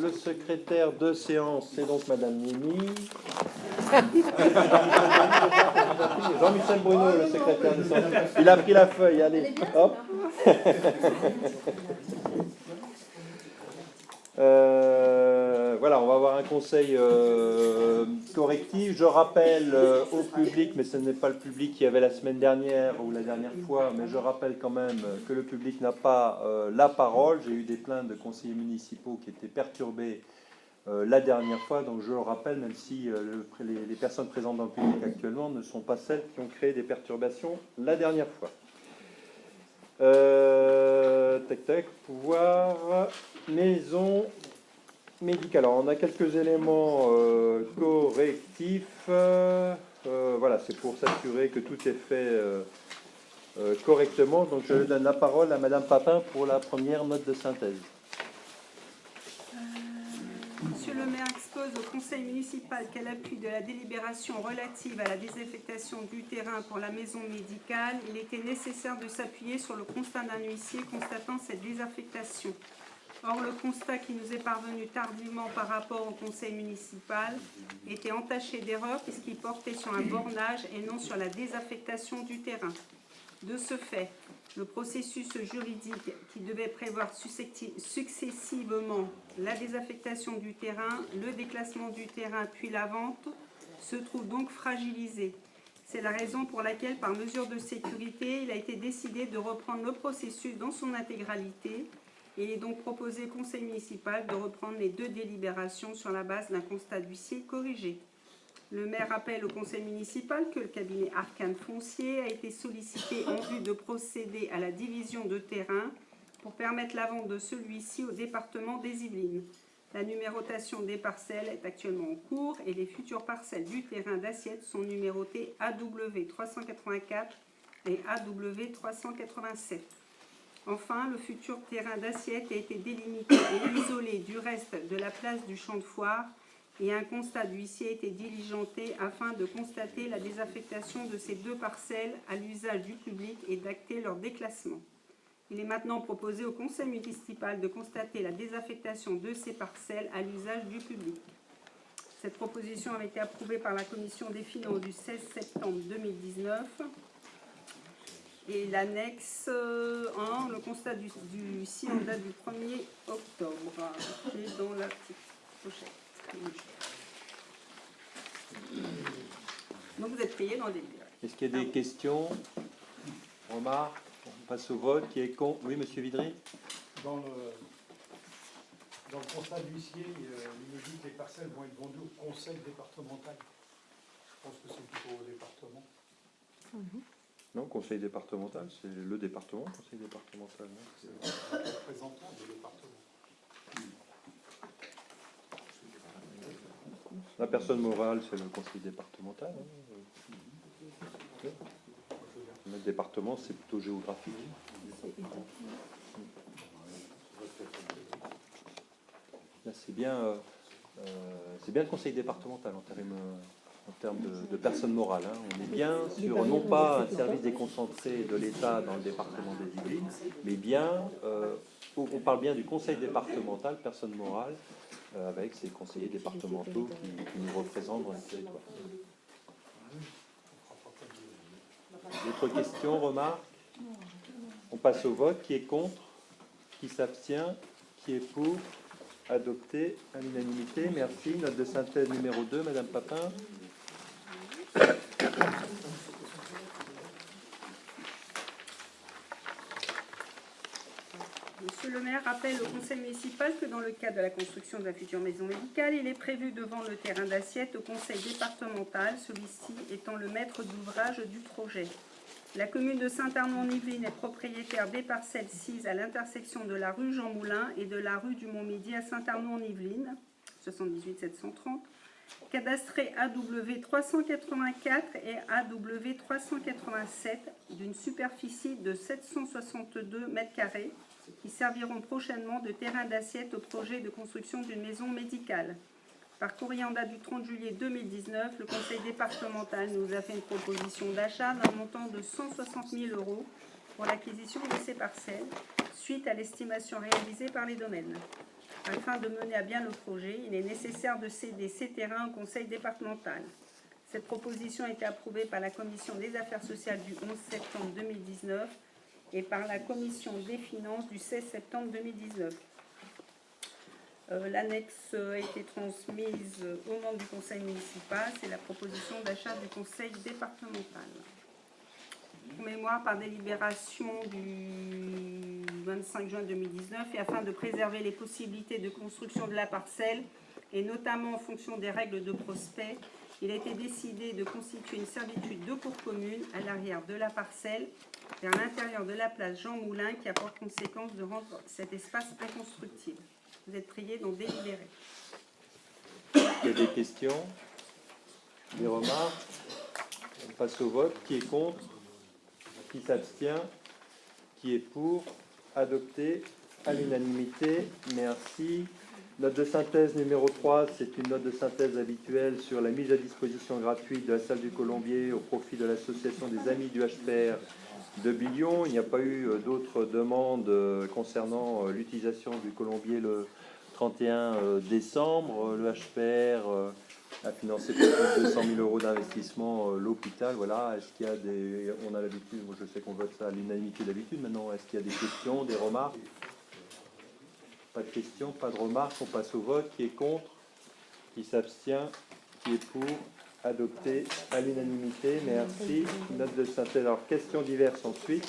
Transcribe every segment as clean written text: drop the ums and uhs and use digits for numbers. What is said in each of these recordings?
le secrétaire de séance, c'est donc Madame Nimi. Jean-Michel Bruno, le secrétaire de séance. Il a pris la feuille, allez, hop. Voilà, on va avoir un conseil correctif. Je rappelle au public, mais ce n'est pas le public qui avait la semaine dernière ou la dernière fois, mais je rappelle quand même que le public n'a pas la parole. J'ai eu des plaintes de conseillers municipaux qui étaient perturbés la dernière fois, donc je le rappelle, même si les personnes présentes dans le public actuellement ne sont pas celles qui ont créé des perturbations la dernière fois. Tac tac, pouvoir, maison médicale. Alors on a quelques éléments correctifs. Voilà, c'est pour s'assurer que tout est fait correctement. Donc je donne la parole à Madame Papin pour la première note de synthèse. Monsieur le maire expose au conseil municipal qu'à l'appui de la délibération relative à la désaffectation du terrain pour la maison médicale, il était nécessaire de s'appuyer sur le constat d'un huissier constatant cette désaffectation. Or, le constat qui nous est parvenu tardivement par rapport au conseil municipal était entaché d'erreur puisqu'il portait sur un bornage et non sur la désaffectation du terrain. De ce fait, le processus juridique qui devait prévoir successivement la désaffectation du terrain, le déclassement du terrain puis la vente se trouve donc fragilisé. C'est la raison pour laquelle, par mesure de sécurité, il a été décidé de reprendre le processus dans son intégralité. Il est donc proposé au conseil municipal de reprendre les deux délibérations sur la base d'un constat d'huissier corrigé. Le maire rappelle au conseil municipal que le cabinet Arcane Foncier a été sollicité en vue de procéder à la division de terrain pour permettre la vente de celui-ci au département des Yvelines. La numérotation des parcelles est actuellement en cours et les futures parcelles du terrain d'assiette sont numérotées AW 384 et AW 387. Enfin, le futur terrain d'assiette a été délimité et isolé du reste de la place du champ de foire et un constat d'huissier a été diligenté afin de constater la désaffectation de ces deux parcelles à l'usage du public et d'acter leur déclassement. Il est maintenant proposé au conseil municipal de constater la désaffectation de ces parcelles à l'usage du public. Cette proposition avait été approuvée par la commission des finances du 16 septembre 2019. Et l'annexe 1, le constat du huissier en date du 1er octobre, qui est dans l'article prochain. Donc vous êtes payé dans des lieux. Est-ce qu'il y a des questions, remarques? On passe au vote. Qui est contre? Oui, monsieur Vidry. Dans le constat d'huissier, il nous dit que les parcelles vont être vendues au conseil départemental. Je pense que c'est plutôt au département. Non, conseil départemental, c'est le département, conseil départemental. C'est le représentant du département. La personne morale, c'est le conseil départemental. Le département, c'est plutôt géographique. Là, c'est bien le conseil départemental en termes de personnes morales. On est bien sur, non pas un service déconcentré de l'État dans le département des Yvelines, mais bien, on parle bien du conseil départemental, personne morale, avec ces conseillers départementaux qui nous représentent dans le territoire. D'autres questions, remarques? On passe au vote. Qui est contre? Qui s'abstient? Qui est pour? Adopté à l'unanimité. Merci. Note de synthèse numéro 2, Madame Papin. Monsieur le maire rappelle au conseil municipal que dans le cadre de la construction de la future maison médicale, il est prévu de vendre le terrain d'assiette au conseil départemental, celui-ci étant le maître d'ouvrage du projet. La commune de Saint-Arnaud-en-Yvelines est propriétaire des parcelles 6 à l'intersection de la rue Jean Moulin et de la rue du Mont-Midi à Saint-Arnaud-en-Yvelines, 78 730, cadastré AW 384 et AW 387 d'une superficie de 762 m², qui serviront prochainement de terrain d'assiette au projet de construction d'une maison médicale. Par courrier en date du 30 juillet 2019, le conseil départemental nous a fait une proposition d'achat d'un montant de 160 000 € pour l'acquisition de ces parcelles, suite à l'estimation réalisée par les domaines. Afin de mener à bien le projet, il est nécessaire de céder ces terrains au conseil départemental. Cette proposition a été approuvée par la commission des affaires sociales du 11 septembre 2019 et par la commission des finances du 16 septembre 2019. L'annexe a été transmise aux membres du conseil municipal. C'est la proposition d'achat du conseil départemental. Pour mémoire, par délibération du 25 juin 2019 et afin de préserver les possibilités de construction de la parcelle et notamment en fonction des règles de prospect, il a été décidé de constituer une servitude de cour commune à l'arrière de la parcelle vers l'intérieur de la place Jean Moulin qui a pour conséquence de rendre cet espace inconstructible. Vous êtes priés d'en délibérer. Il y a des questions, des remarques? On passe au vote. Qui est contre? Qui s'abstient? Qui est pour? Adopté à l'unanimité. Merci. Note de synthèse numéro 3, c'est une note de synthèse habituelle sur la mise à disposition gratuite de la salle du Colombier au profit de l'association des Amis du HPR de Billion. Il n'y a pas eu d'autres demandes concernant l'utilisation du Colombier le 31 décembre. Le HPR a financé pour plus de 200 000 euros d'investissement l'hôpital. Voilà. Est-ce qu'il y a des... On a l'habitude, moi je sais qu'on vote ça à l'unanimité d'habitude. Maintenant, est-ce qu'il y a des questions, des remarques? Pas de questions, pas de remarques. On passe au vote. Qui est contre? Qui s'abstient? Qui est pour? Adopté à l'unanimité. Merci. Note de synthèse. Alors, questions diverses ensuite.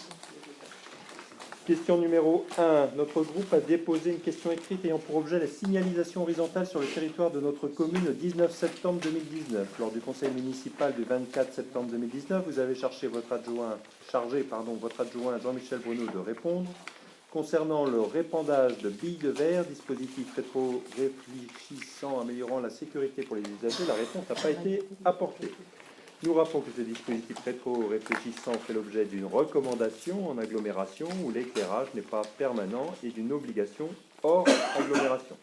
Question numéro 1. Notre groupe a déposé une question écrite ayant pour objet la signalisation horizontale sur le territoire de notre commune le 19 septembre 2019. Lors du conseil municipal du 24 septembre 2019, vous avez chargé votre adjoint Jean-Michel Bruno de répondre. Concernant le répandage de billes de verre, dispositif rétro-réfléchissant améliorant la sécurité pour les usagers, la réponse n'a pas été apportée. Nous rappelons que ce dispositif rétro-réfléchissant fait l'objet d'une recommandation en agglomération où l'éclairage n'est pas permanent et d'une obligation hors agglomération.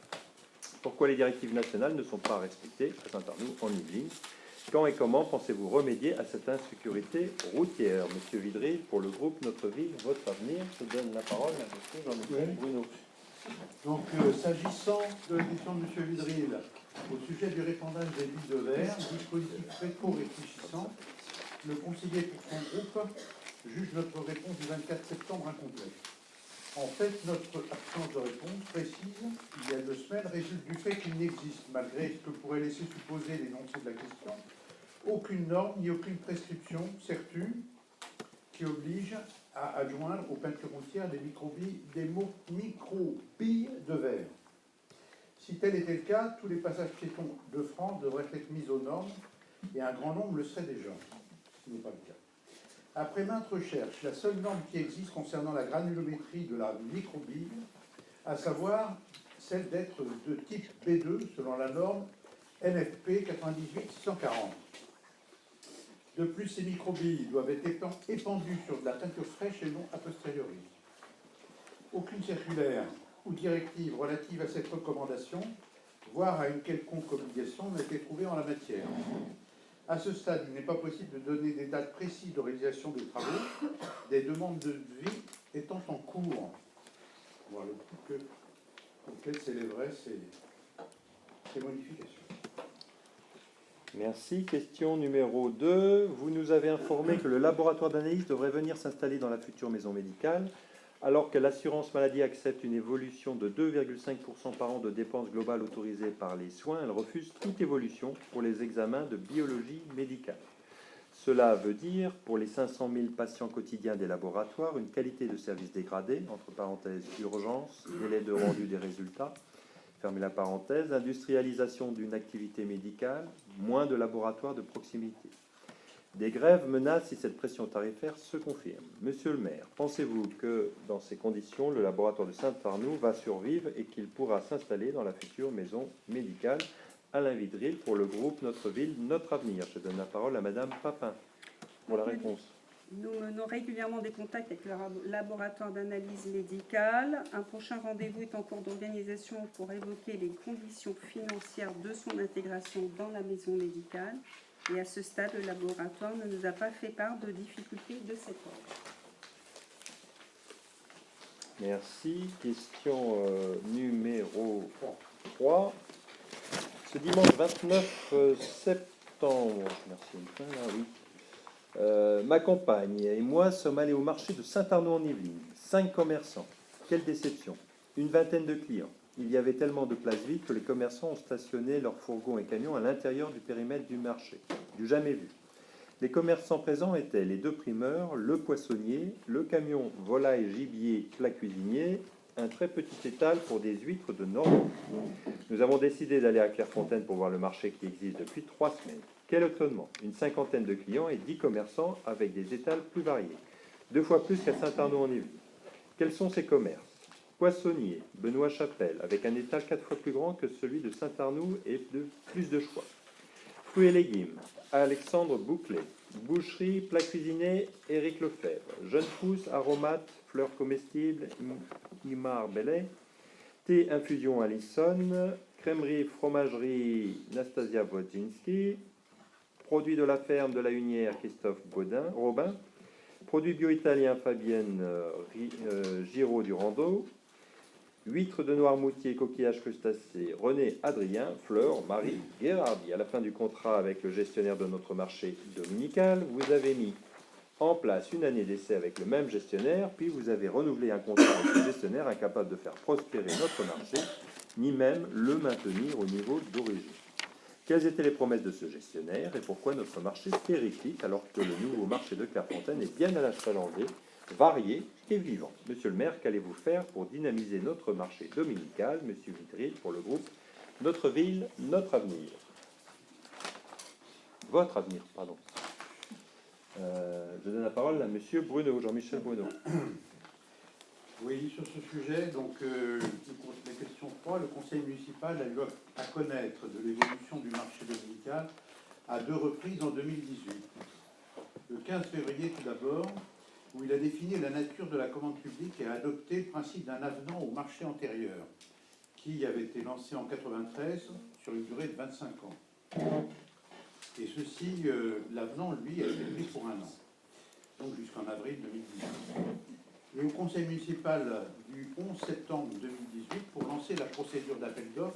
Pourquoi les directives nationales ne sont pas respectées à Saint-Arnoult, en Yvelines? Quand et comment pensez-vous remédier à cette insécurité routière? Monsieur Vidril, pour le groupe Notre Ville, votre avenir, je donne la parole à monsieur Jean-Michel Bruno. Donc, s'agissant de la question de monsieur Vidril, au sujet du répandage des billes de verre, dispositif rétro-réfléchissant, le conseiller pour son groupe juge notre réponse du 24 septembre incomplète. En fait, notre absence de réponse précise, il y a 2 semaines, résulte du fait qu'il n'existe, malgré ce que pourrait laisser supposer l'énoncé de la question, aucune norme ni aucune prescription certue qui oblige à adjoindre aux peintures routières des micro-billes de verre. Si tel était le cas, tous les passages piétons de France devraient être mis aux normes et un grand nombre le serait déjà, ce qui n'est pas le cas. Après maintes recherches, la seule norme qui existe concernant la granulométrie de la microbille, à savoir celle d'être de type B2 selon la norme NFP 98-640. De plus, ces microbilles doivent être épandues sur de la peinture fraîche et non a posteriori. Aucune circulaire ou directive relative à cette recommandation, voire à une quelconque obligation, n'a été trouvée en la matière. À ce stade, il n'est pas possible de donner des dates précises de réalisation des travaux, des demandes de devis étant en cours. Voilà le truc auquel s'élèveraient ces modifications. Merci. Question numéro 2. Vous nous avez informé que le laboratoire d'analyse devrait venir s'installer dans la future maison médicale, alors que l'assurance maladie accepte une évolution de 2,5% par an de dépenses globales autorisées par les soins. Elle refuse toute évolution pour les examens de biologie médicale. Cela veut dire, pour les 500 000 patients quotidiens des laboratoires, une qualité de service dégradée, entre parenthèses urgence, délai de rendu des résultats, fermez la parenthèse, industrialisation d'une activité médicale, moins de laboratoires de proximité. Des grèves menacent si cette pression tarifaire se confirme. Monsieur le maire, pensez-vous que, dans ces conditions, le laboratoire de Saint-Arnoult va survivre et qu'il pourra s'installer dans la future maison médicale? Alain Vidril, pour le groupe Notre Ville, Notre Avenir. Je donne la parole à Madame Papin pour la réponse. Nous menons régulièrement des contacts avec le laboratoire d'analyse médicale. Un prochain rendez-vous est en cours d'organisation pour évoquer les conditions financières de son intégration dans la maison médicale. Et à ce stade, le laboratoire ne nous a pas fait part de difficultés de cet ordre. Merci. Question numéro 3. Ce dimanche 29 septembre, merci, là, oui. Ma compagne et moi sommes allés au marché de Saint-Arnaud-en-Yvelines. 5 commerçants. Quelle déception. Une vingtaine de clients. Il y avait tellement de places vides que les commerçants ont stationné leurs fourgons et camions à l'intérieur du périmètre du marché. Du jamais vu. Les commerçants présents étaient les 2 primeurs, le poissonnier, le camion volaille, gibier, plat cuisinier, un très petit étal pour des huîtres de Normandie. Nous avons décidé d'aller à Clairefontaine pour voir le marché qui existe depuis 3 semaines. Quel étonnement! Une cinquantaine de clients et 10 commerçants avec des étals plus variés. 2 fois plus qu'à Saint-Arnaud-en-Yvelines. Quels sont ces commerces? Poissonnier, Benoît Chapelle, avec un étal 4 fois plus grand que celui de Saint-Arnoux et plus de choix. Fruits et légumes, Alexandre Bouclet. Boucherie, plat cuisiné, Éric Lefebvre. Jeunes pousses, aromates, fleurs comestibles, Imar Bellet. Thé infusion Allison. Crèmerie, fromagerie, Nastasia Wojcinski. Produits de la ferme de la Hunière, Christophe Robin. Produits bio-italiens, Fabienne Giraud du Rando. Huîtres de Noirmoutier, coquillages crustacés, René Adrien, Fleur, Marie Guérardi. À la fin du contrat avec le gestionnaire de notre marché dominical, vous avez mis en place une année d'essai avec le même gestionnaire, puis vous avez renouvelé un contrat avec le gestionnaire incapable de faire prospérer notre marché, ni même le maintenir au niveau d'origine. Quelles étaient les promesses de ce gestionnaire et pourquoi notre marché périclite alors que le nouveau marché de Clairefontaine est bien à l'achalandé, varié et vivant? Monsieur le maire, qu'allez-vous faire pour dynamiser notre marché dominical? Monsieur Vitril, pour le groupe Notre Ville, Notre Avenir. Votre avenir, pardon. Je donne la parole à Monsieur Bruno, Jean-Michel Bruno. Oui, sur ce sujet, donc la question 3, le conseil municipal a eu à connaître de l'évolution du marché dominical à 2 reprises en 2018. Le 15 février tout d'abord, où il a défini la nature de la commande publique et a adopté le principe d'un avenant au marché antérieur, qui avait été lancé en 1993 sur une durée de 25 ans. Et ceci, l'avenant, lui, a été pris pour 1 an, donc jusqu'en avril 2018. Et au conseil municipal du 11 septembre 2018 pour lancer la procédure d'appel d'offres,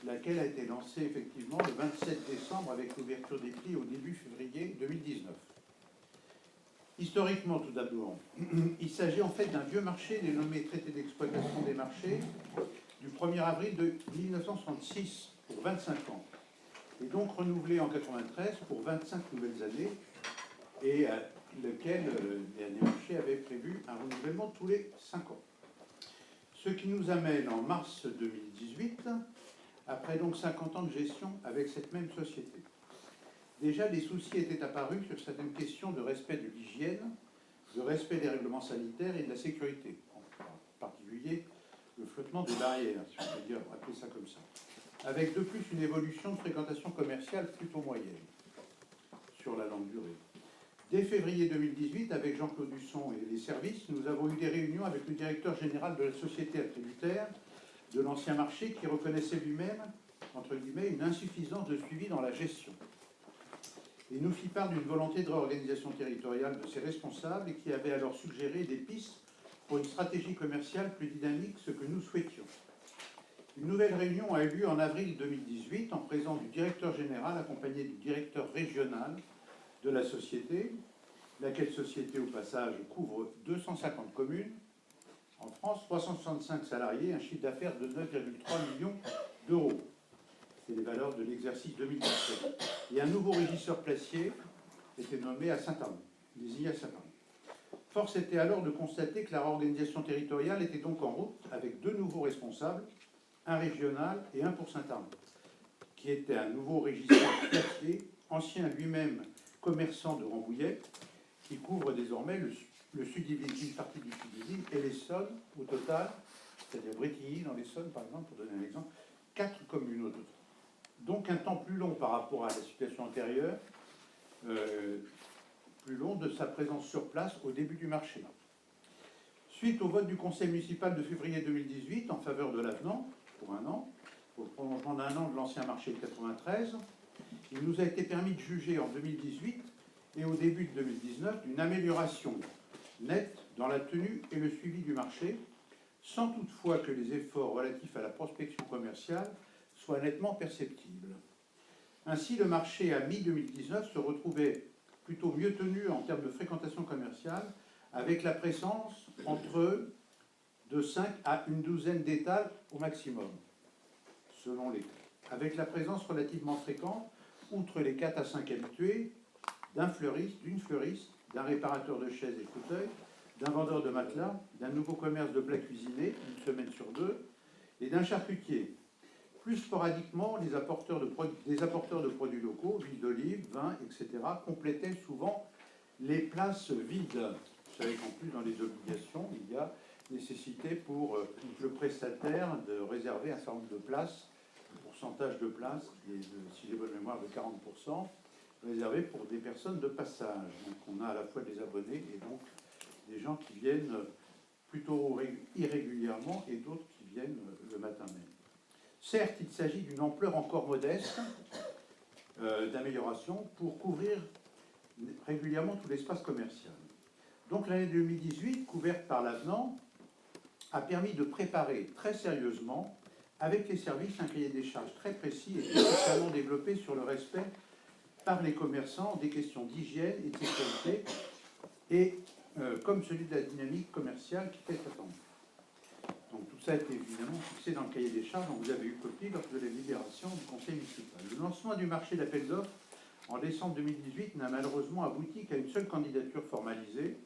laquelle a été lancée effectivement le 27 décembre avec l'ouverture des prix au début février 2019. Historiquement, tout d'abord, il s'agit en fait d'un vieux marché dénommé Traité d'exploitation des marchés du 1er avril de 1966 pour 25 ans, et donc renouvelé en 1993 pour 25 nouvelles années, et lequel le dernier marché avait prévu un renouvellement tous les 5 ans. Ce qui nous amène en mars 2018, après donc 50 ans de gestion avec cette même société. Déjà, des soucis étaient apparus sur certaines questions de respect de l'hygiène, de respect des règlements sanitaires et de la sécurité, en particulier le flottement de l'arrière, si on peut dire, appeler ça comme ça, avec de plus une évolution de fréquentation commerciale plutôt moyenne sur la longue durée. Dès février 2018, avec Jean-Claude Husson et les services, nous avons eu des réunions avec le directeur général de la société attributaire de l'ancien marché qui reconnaissait lui-même, entre guillemets, une insuffisance de suivi dans la gestion. Il nous fit part d'une volonté de réorganisation territoriale de ses responsables et qui avait alors suggéré des pistes pour une stratégie commerciale plus dynamique, ce que nous souhaitions. Une nouvelle réunion a eu lieu en avril 2018 en présence du directeur général accompagné du directeur régional de la société, laquelle société au passage couvre 250 communes en France, 365 salariés, un chiffre d'affaires de 9,3 millions d'euros. C'est les valeurs de l'exercice 2017. Et un nouveau régisseur placier était nommé à Saint-Arnaud, désigné à Saint-Arnaud. Force était alors de constater que la réorganisation territoriale était donc en route avec 2 nouveaux responsables, un régional et un pour Saint-Arnaud, qui était un nouveau régisseur placier, ancien lui-même commerçant de Rambouillet, qui couvre désormais le Sud-Yvelines, une partie du Sud-Yvelines et l'Essonne au total, c'est-à-dire Brétigny dans l'Essonne par exemple, pour donner un exemple, 4 communes au total. Donc un temps plus long par rapport à la situation antérieure, plus long de sa présence sur place au début du marché. Suite au vote du conseil municipal de février 2018 en faveur de l'avenant, pour 1 an, pour le prolongement d'1 an de l'ancien marché de 93, il nous a été permis de juger en 2018 et au début de 2019 d'une amélioration nette dans la tenue et le suivi du marché, sans toutefois que les efforts relatifs à la prospection commerciale soient nettement perceptibles. Ainsi, le marché à mi-2019 se retrouvait plutôt mieux tenu en termes de fréquentation commerciale, avec la présence entre de 5 à une douzaine d'étals au maximum, selon les cas. Avec la présence relativement fréquente, outre les 4 à 5 habitués, d'un fleuriste, d'une fleuriste, d'un réparateur de chaises et fauteuils, d'un vendeur de matelas, d'un nouveau commerce de plats cuisinés, une semaine sur 2, et d'un charcutier. Plus sporadiquement, des apporteurs de produits locaux, huile d'olive, vin, etc., complétaient souvent les places vides. Vous savez qu'en plus, dans les obligations, il y a nécessité pour le prestataire de réserver un certain nombre de places, le pourcentage de places, qui est, si j'ai bonne mémoire, de 40%, réservé pour des personnes de passage. Donc on a à la fois des abonnés et donc des gens qui viennent plutôt irrégulièrement et d'autres qui viennent le matin même. Certes, il s'agit d'une ampleur encore modeste d'amélioration pour couvrir régulièrement tout l'espace commercial. Donc l'année 2018, couverte par l'avenant, a permis de préparer très sérieusement, avec les services, un cahier des charges très précis et spécialement développé sur le respect par les commerçants des questions d'hygiène et de sécurité, et comme celui de la dynamique commerciale qui était attendue. Donc tout ça a été évidemment fixé dans le cahier des charges dont vous avez eu copie lors de la libération du conseil municipal. Le lancement du marché d'appel d'offres en décembre 2018 n'a malheureusement abouti qu'à une seule candidature formalisée,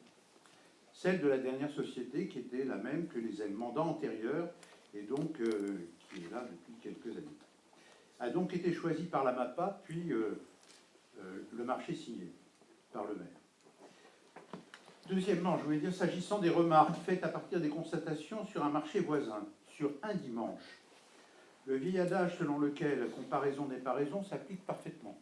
celle de la dernière société qui était la même que les mandats antérieurs et donc qui est là depuis quelques années. A donc été choisi par la MAPA, puis le marché signé par le maire. Deuxièmement, je voulais dire, s'agissant des remarques faites à partir des constatations sur un marché voisin, sur un dimanche, le vieil adage selon lequel comparaison n'est pas raison s'applique parfaitement.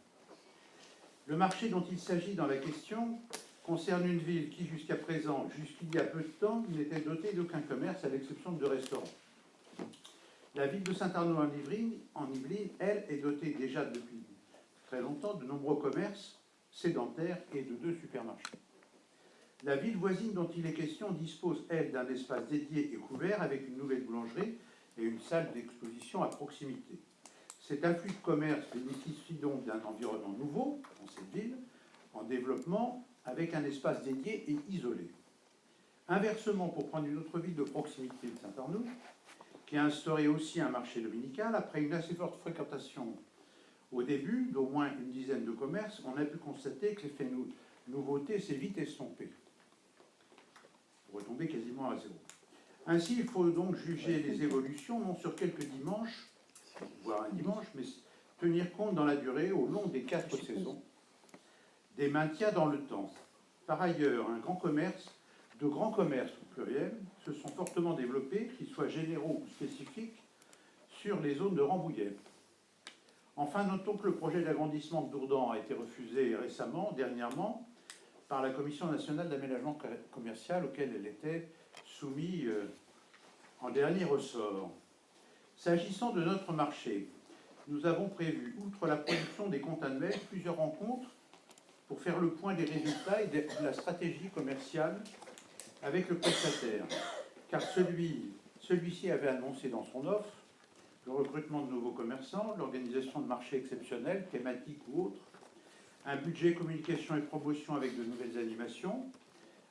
Le marché dont il s'agit dans la question concerne une ville qui, jusqu'à présent, jusqu'il y a peu de temps, n'était dotée d'aucun commerce à l'exception de 2 restaurants. La ville de Saint-Arnaud-en-Yvelines, elle, est dotée déjà depuis très longtemps de nombreux commerces sédentaires et de 2 supermarchés. La ville voisine dont il est question dispose, elle, d'un espace dédié et couvert avec une nouvelle boulangerie et une salle d'exposition à proximité. Cet afflux de commerce bénéficie donc d'un environnement nouveau dans cette ville, en développement, avec un espace dédié et isolé. Inversement, pour prendre une autre ville de proximité de Saint-Arnaud, qui a instauré aussi un marché dominical, après une assez forte fréquentation au début, d'au moins une dizaine de commerces, on a pu constater que l'effet nouveauté s'est vite estompé, pour retomber quasiment à 0. Ainsi, il faut donc juger les évolutions, non sur quelques dimanches, voire un dimanche, mais tenir compte dans la durée, au long des 4 saisons, des maintiens dans le temps. Par ailleurs, de grands commerces au pluriel, se sont fortement développés, qu'ils soient généraux ou spécifiques, sur les zones de Rambouillet. Enfin, notons que le projet d'agrandissement de Dourdan a été refusé récemment, dernièrement, par la Commission nationale d'aménagement commercial, auquel elle était soumise en dernier ressort. S'agissant de notre marché, nous avons prévu, outre la production des comptes annuels, plusieurs rencontres pour faire le point des résultats et de la stratégie commerciale avec le prestataire, car celui-ci avait annoncé dans son offre le recrutement de nouveaux commerçants, l'organisation de marchés exceptionnels, thématiques ou autres, un budget communication et promotion avec de nouvelles animations.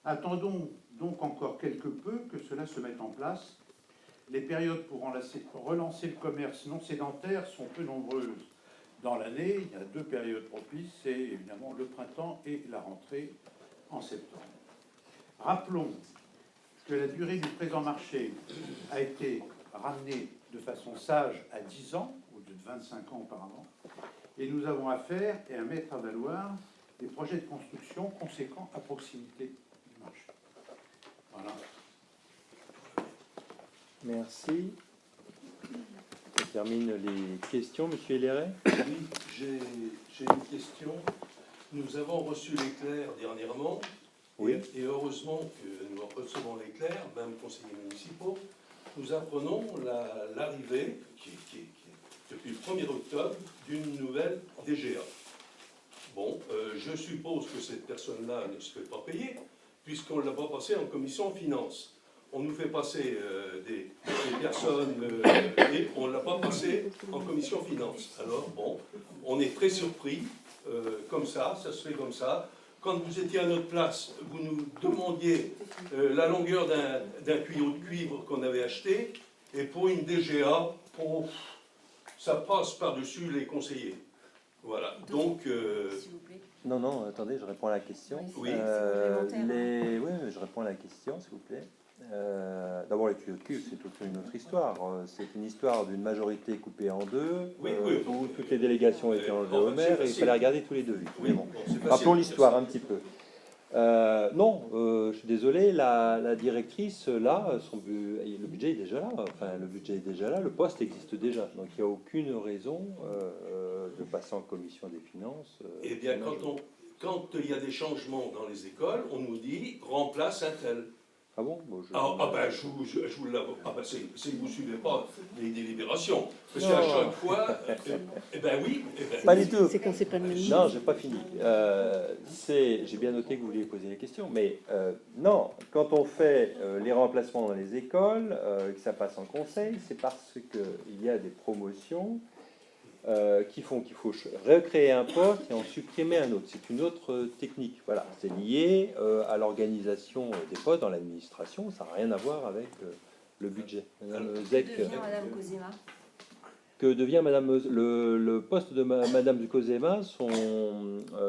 Attendons donc encore quelque peu que cela se mette en place. Les périodes pour relancer le commerce non sédentaire sont peu nombreuses dans l'année. Il y a 2 périodes propices, c'est évidemment le printemps et la rentrée en septembre. Rappelons que la durée du présent marché a été ramenée de façon sage à 10 ans, au lieu de 25 ans auparavant, et nous avons à faire et à mettre à valoir des projets de construction conséquents à proximité du marché. Voilà. Merci. Ça termine les questions, Monsieur Héléret. Oui, j'ai une question. Nous avons reçu l'éclair dernièrement, Oui. et heureusement que nous recevons l'éclair, même conseillers municipaux, nous apprenons l'arrivée, qui est depuis le 1er octobre, d'une nouvelle DGA. Bon, je suppose que cette personne-là ne se fait pas payer, puisqu'on ne l'a pas passée en commission finances. on nous fait passer des personnes et on ne l'a pas passé en commission finance. Alors bon, on est très surpris, comme ça se fait comme ça. Quand vous étiez à notre place, vous nous demandiez la longueur d'un tuyau de cuivre qu'on avait acheté, et pour une DGA, ça passe par-dessus les conseillers. Voilà, donc... S'il vous plaît. Non, attendez, je réponds à la question. Oui. Oui, je réponds à la question, s'il vous plaît. D'abord, les tuyaux de cuivre, c'est toute une autre histoire. C'est une histoire d'une majorité coupée en deux, Oui. où toutes les délégations étaient enlevées au c'est maire, et il facile. fallait regarder tous les devis. Oui, Mais bon. bon, c'est facile Rappelons de dire l'histoire ça. un petit peu. Non, je suis désolé, la directrice, là, le budget est déjà là. Enfin, le budget est déjà là, le poste existe déjà. Donc, il n'y a aucune raison de passer en commission des finances. Eh bien, quand il y a des changements dans les écoles, on nous dit remplace un tel. Ah bon, Je vous l'avoue. C'est que vous ne suivez pas les délibérations. Parce Non. qu'à chaque fois, oui. Pas du tout. C'est qu'on ne sait pas le même Non, nom. j'ai pas fini. J'ai bien noté que vous vouliez poser des questions, mais non, quand on fait les remplacements dans les écoles, que ça passe en conseil, c'est parce qu'il y a des promotions qui font qu'il faut recréer un poste et en supprimer un autre. C'est une autre technique. Voilà, c'est lié à l'organisation des postes dans l'administration. Ça n'a rien à voir avec le budget. Madame Zec, Madame Cosima. que devient Madame le poste de Madame Cosema, son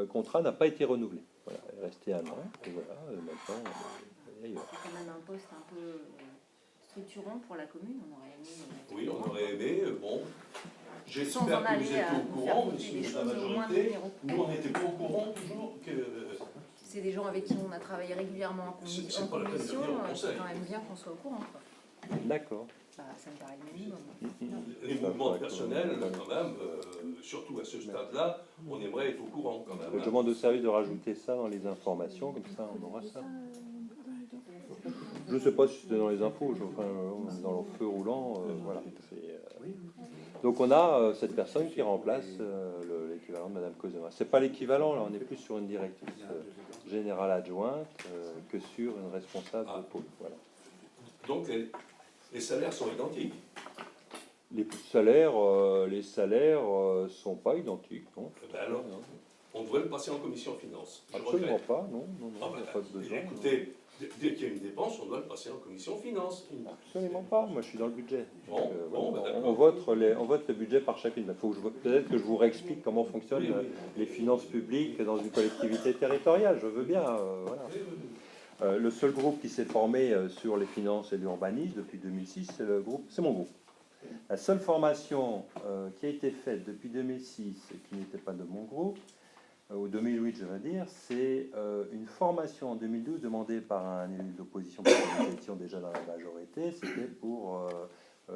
contrat n'a pas été renouvelé. Voilà, elle est restée 1 an. Et voilà, maintenant, elle est ailleurs. C'est quand même un poste un peu structurant pour la commune. On aurait aimé. Oui, on aurait aimé. Bon, Sans j'espère en que vous aller êtes à au nous courant, faire voter monsieur des de la choses au moins majorité. numéro. Nous, on n'était pas au courant toujours que... C'est des gens avec qui on a travaillé régulièrement en C'est en pas la peine de commission. venir au C'est conseil. quand même bien qu'on soit au courant. Quoi. D'accord. Bah, ça me paraît le minimum. Les mouvements de personnel, quand même, surtout à ce stade-là, on aimerait être au courant quand même. Je demande au service de rajouter ça dans les informations, comme ça on aura ça. Je ne sais pas si c'était dans les infos, dans le feu roulant, voilà. Donc on a cette personne qui remplace l'équivalent de Madame Cosema. C'est pas l'équivalent, là, on est plus sur une directrice générale adjointe que sur une responsable de pôle. Voilà. Donc les salaires sont identiques. Les salaires sont pas identiques, non. Ben alors, on devrait le passer en commission finance. Je Absolument regrette. pas, non, Ah il n'y a ben, pas de besoin. écoutez, dès qu'il y a une dépense, on doit le passer en commission finance. Absolument pas, moi je suis dans le budget. Bon, Donc, bon, voilà, ben, on d'accord. vote le budget par chacune. Peut-être que je vous réexplique comment fonctionnent Oui, oui. les finances publiques dans une collectivité territoriale, je veux bien. Voilà. Le seul groupe qui s'est formé sur les finances et l'urbanisme depuis 2006, c'est mon groupe. La seule formation qui a été faite depuis 2006 et qui n'était pas de mon groupe, ou 2008 je veux dire, c'est une formation en 2012 demandée par un élu d'opposition, parce que nous étions déjà dans la majorité, c'était pour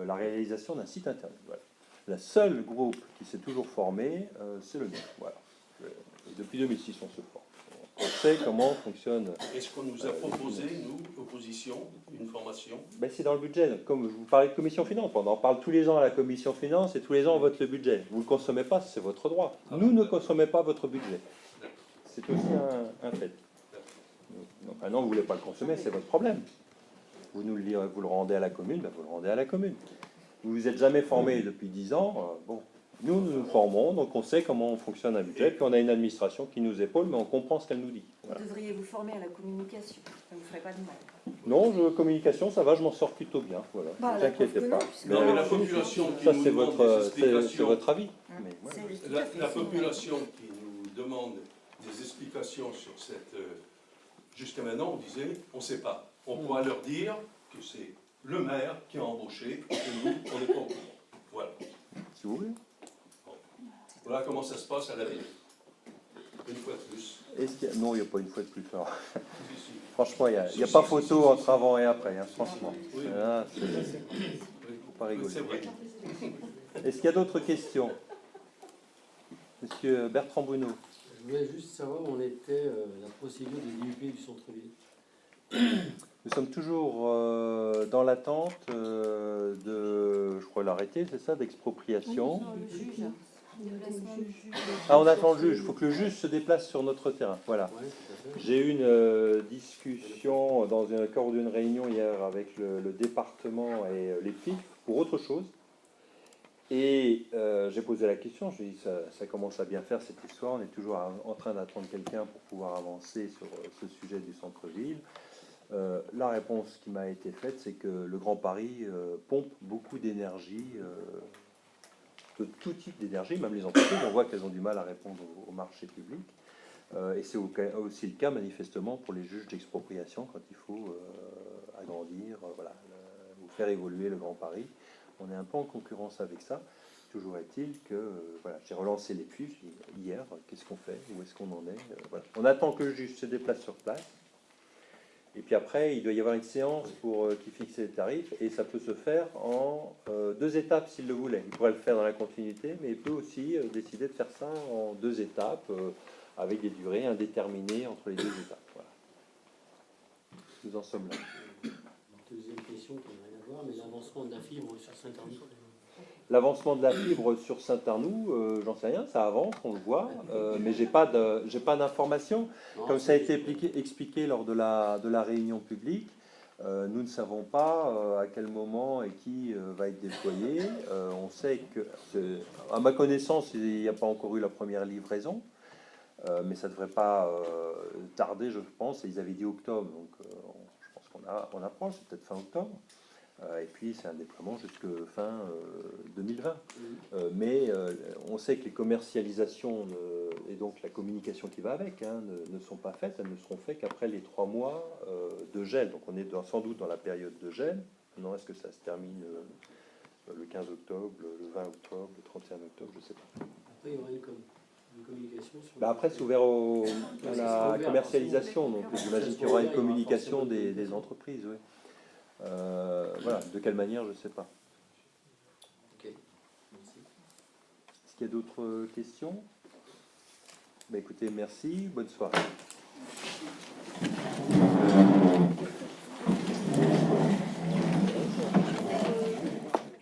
la réalisation d'un site internet. Voilà. Le seul groupe qui s'est toujours formé, c'est le mien. Voilà. Et depuis 2006 on se forme. On sait comment fonctionne. Est-ce qu'on nous a proposé, nous, opposition, une formation? Ben, c'est dans le budget. Donc, comme je vous parlais de commission finance, on en parle tous les ans à la commission finance et tous les ans on vote le budget. Vous ne le consommez pas, c'est votre droit. Nous ne consommons pas votre budget. C'est aussi un fait. Donc, maintenant, vous ne voulez pas le consommer, c'est votre problème. Vous nous le direz, vous le rendez à la commune, ben, vous le rendez à la commune. Vous vous êtes jamais formé depuis 10 ans. Bon, nous nous formons, donc on sait comment fonctionne un budget, puis on a une administration qui nous épaule, mais on comprend ce qu'elle nous dit. Voilà. Vous devriez vous former à la communication. Ça ne vous ferait pas de mal. Non, communication, ça va, je m'en sors plutôt bien. Voilà. Bah, Ne vous la inquiétez preuve que pas. non, puisque- Non, mais la population qui Ça, nous c'est demande des c'est explications, votre avis. Mais voilà. C'est tout à fait la ça. population qui nous demande des explications sur cette... jusqu'à maintenant, on disait, on ne sait pas. On pourra leur dire que c'est le maire qui a embauché, et nous, on n'est pas au courant. Voilà. Si vous voulez. Voilà comment ça se passe à la ville. Une fois de plus. Non, il n'y a pas une fois de plus. Alors, Si, si. franchement, il n'y a Si, pas si, photo si, entre si. avant et après, hein, franchement. Oui. Ah, faut pas Oui, rigoler. c'est vrai. Est-ce qu'il y a d'autres questions? Monsieur Bertrand Bruno. Je voulais juste savoir où en était la procédure des IUP du centre-ville. Nous sommes toujours dans l'attente de, je crois, l'arrêté, c'est ça, d'expropriation. Le juge. Déplacement du juge. Ah, on attend le juge. Il faut que le juge se déplace sur notre terrain. Voilà. Ouais, tout à fait. J'ai eu une discussion dans un corps d'une réunion hier avec le département et les PIF pour autre chose. Et j'ai posé la question, je lui ai dit ça commence à bien faire cette histoire, on est toujours en train d'attendre quelqu'un pour pouvoir avancer sur ce sujet du centre-ville. La réponse qui m'a été faite, c'est que le Grand Paris pompe beaucoup d'énergie, de tout type d'énergie, même les entreprises, on voit qu'elles ont du mal à répondre au marché public. Et c'est aussi le cas manifestement pour les juges d'expropriation quand il faut agrandir, voilà, ou faire évoluer le Grand Paris. On est un peu en concurrence avec ça. Toujours est-il que voilà, j'ai relancé les puces hier. Qu'est-ce qu'on fait? Où est-ce qu'on en est? Voilà. On attend que le juge se déplace sur place. Et puis après, il doit y avoir une séance pour qui fixe les tarifs. Et ça peut se faire en 2 étapes s'il le voulait. Il pourrait le faire dans la continuité, mais il peut aussi décider de faire ça en 2 étapes avec des durées indéterminées entre les 2 étapes. Voilà. Nous en sommes là. Deuxième question qui n'a rien à voir, mais l'avancement de la fibre sur Saint-Arnoux. L'avancement de la fibre sur Saint-Arnoux, j'en sais rien, ça avance, on le voit, mais j'ai pas d'informations. Comme ça a été expliqué lors de la réunion publique, nous ne savons pas à quel moment et qui va être déployé. On sait que, à ma connaissance, il n'y a pas encore eu la première livraison, mais ça ne devrait pas tarder, je pense. Ils avaient dit octobre, donc je pense qu'on approche, c'est peut-être fin octobre. Et puis c'est un déploiement jusque fin 2020. Mais on sait que les commercialisations et donc la communication qui va avec ne sont pas faites. Elles ne seront faites qu'après les 3 mois de gel. Donc on est sans doute dans la période de gel. Maintenant, est-ce que ça se termine le 15 octobre, le 20 octobre, le 31 octobre, je ne sais pas. Après, il y aura une communication sur... Après, c'est ouvert à la commercialisation. Donc j'imagine qu'il y aura une communication des entreprises. Oui. Voilà, de quelle manière, je ne sais pas. Ok, merci. Est-ce qu'il y a d'autres questions? Écoutez, merci, bonne soirée.